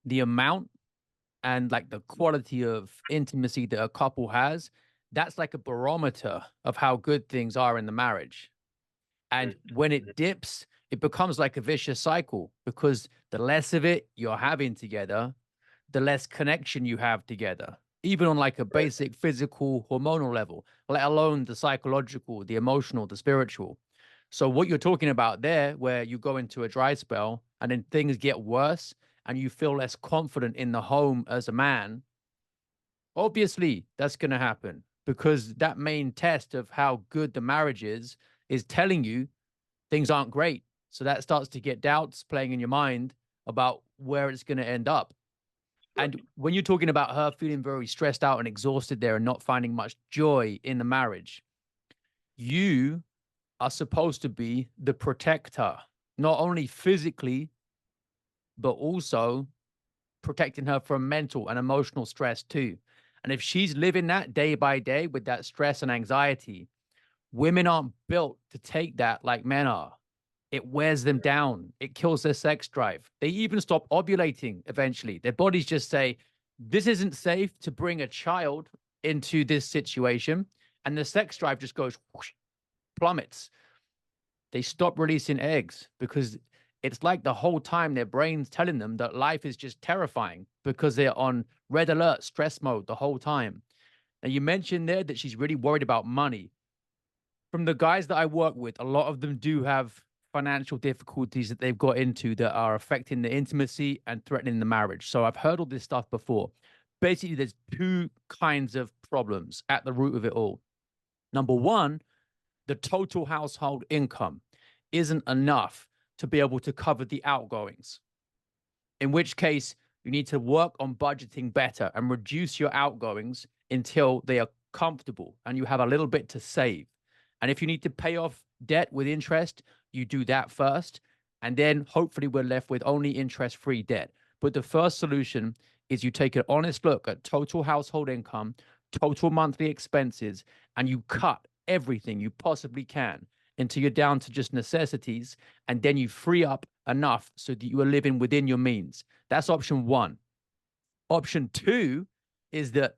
the amount and like the quality of intimacy that a couple has, that's like a barometer of how good things are in the marriage. And Mhm. when it dips, it becomes like a vicious cycle because the less of it you're having together, the less connection you have together, even on like a Right. basic physical hormonal level, let alone the psychological, the emotional, the spiritual. So what you're talking about there, where you go into a dry spell and then things get worse and you feel less confident in the home as a man, obviously that's going to happen because that main test of how good the marriage is telling you things aren't great. So that starts to get doubts playing in your mind about where it's going to end up. Sure. And when you're talking about her feeling very stressed out and exhausted there and not finding much joy in the marriage, you are supposed to be the protector, not only physically, but also protecting her from mental and emotional stress too. And if she's living that day by day with that stress and anxiety, women aren't built to take that like men are. It wears them Mhm. down. It kills their sex drive. They even stop ovulating eventually. Their bodies just say, this isn't safe to bring a child into this situation. And the sex drive just goes whoosh, plummets. They stop releasing eggs because it's like the whole time their brain's telling them that life is just terrifying because they're on red alert, stress mode the whole time. And you mentioned there that she's really worried about money. From the guys that I work with, a lot of them do have financial difficulties that they've got into that are affecting the intimacy and threatening the marriage. So I've heard all this stuff before. Basically, there's two kinds of problems at the root of it all. Number one, the total household income isn't enough to be able to cover the outgoings, in which case you need to work on budgeting better and reduce your outgoings until they are comfortable and you have a little bit to save. And if you need to pay off debt with interest, you do that first. And then hopefully we're left with only interest free debt. But the first solution is you take an honest look at total household income, total monthly expenses, and you cut everything you possibly can until you're down to just necessities. And then you free up enough so that you are living within your means. That's option one. Option two is that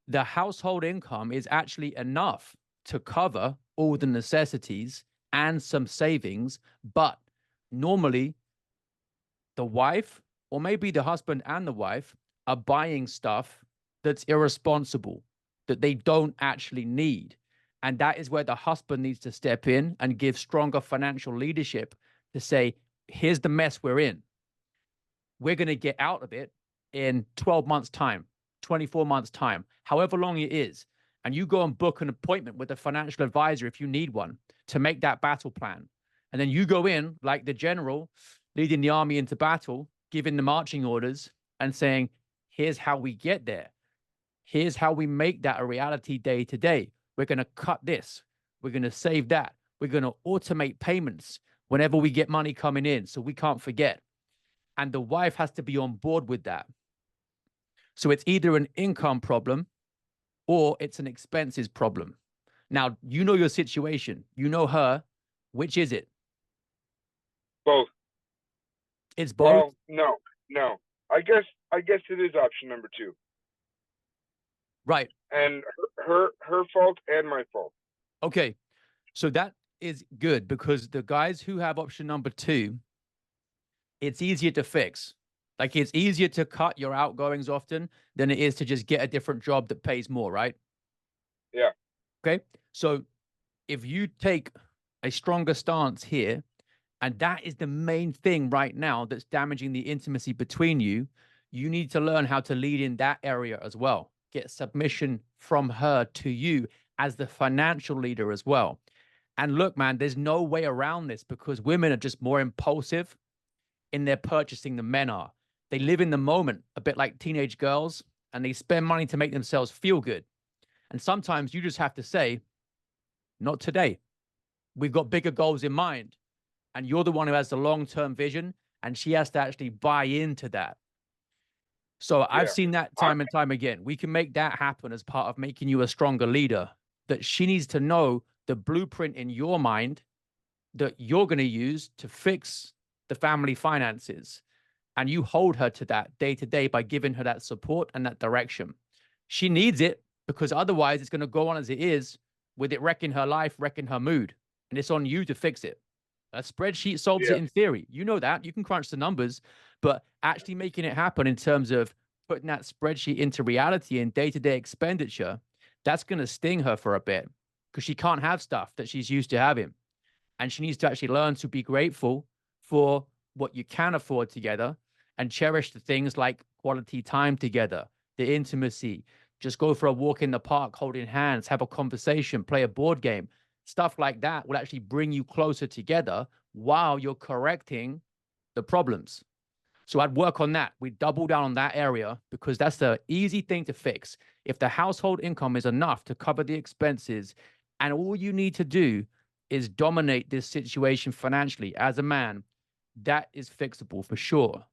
the household income is actually enough to cover all the necessities and some savings. But normally, the wife, or maybe the husband and the wife, are buying stuff that's irresponsible, that they don't actually need. And that is where the husband needs to step in and give stronger financial leadership to say, here's the mess we're in. We're going to get out of it in 12 months' time, 24 months' time, however long it is. And you go and book an appointment with a financial advisor if you need one to make that battle plan. And then you go in like the general leading the army into battle, giving the marching orders and saying, here's how we get there. Here's how we make that a reality day to day. We're going to cut this. We're going to save that. We're going to automate payments whenever we get money coming in so we can't forget. And the wife has to be on board with that. So it's either an income problem or it's an expenses problem. Now, you know your situation, you know her. Which is it? Both. It's both. Well, no, no. I guess it is option number two, Right. and her fault and my fault. Okay. So that is good because the guys who have option number two, it's easier to fix. Like it's easier to cut your outgoings often than it is to just get a different job that pays more, right? Yeah. Okay. So if you take a stronger stance here, and that is the main thing right now that's damaging the intimacy between you, you need to learn how to lead in that area as well. Get submission from her to you as the financial leader as well. And look, man, there's no way around this because women are just more impulsive in their purchasing than men are. They live in the moment, a bit like teenage girls, and they spend money to make themselves feel good. And sometimes you just have to say, not today. We've got bigger goals in mind. And you're the one who has the long term vision. And she has to actually buy into that. So I've Yeah. seen that I time and time again. We can make that happen as part of making you a stronger leader. That she needs to know the blueprint in your mind that you're going to use to fix the family finances. and you hold her to that day to day by giving her that support and that direction. She needs it because otherwise it's going to go on as it is, with it wrecking her life, wrecking her mood. And it's on you to fix it. A spreadsheet solves Yeah. it in theory. You know that. You can crunch the numbers, but actually making it happen in terms of putting that spreadsheet into reality and day to day expenditure, that's going to sting her for a bit because she can't have stuff that she's used to having. And she needs to actually learn to be grateful for what you can afford together and cherish the things like quality time together, the intimacy. Just go for a walk in the park, holding hands, have a conversation, play a board game. Stuff like that will actually bring you closer together while you're correcting the problems. So I'd work on that. We double down on that area because that's the easy thing to fix. If the household income is enough to cover the expenses, and all you need to do is dominate this situation financially as a man, that is fixable for sure.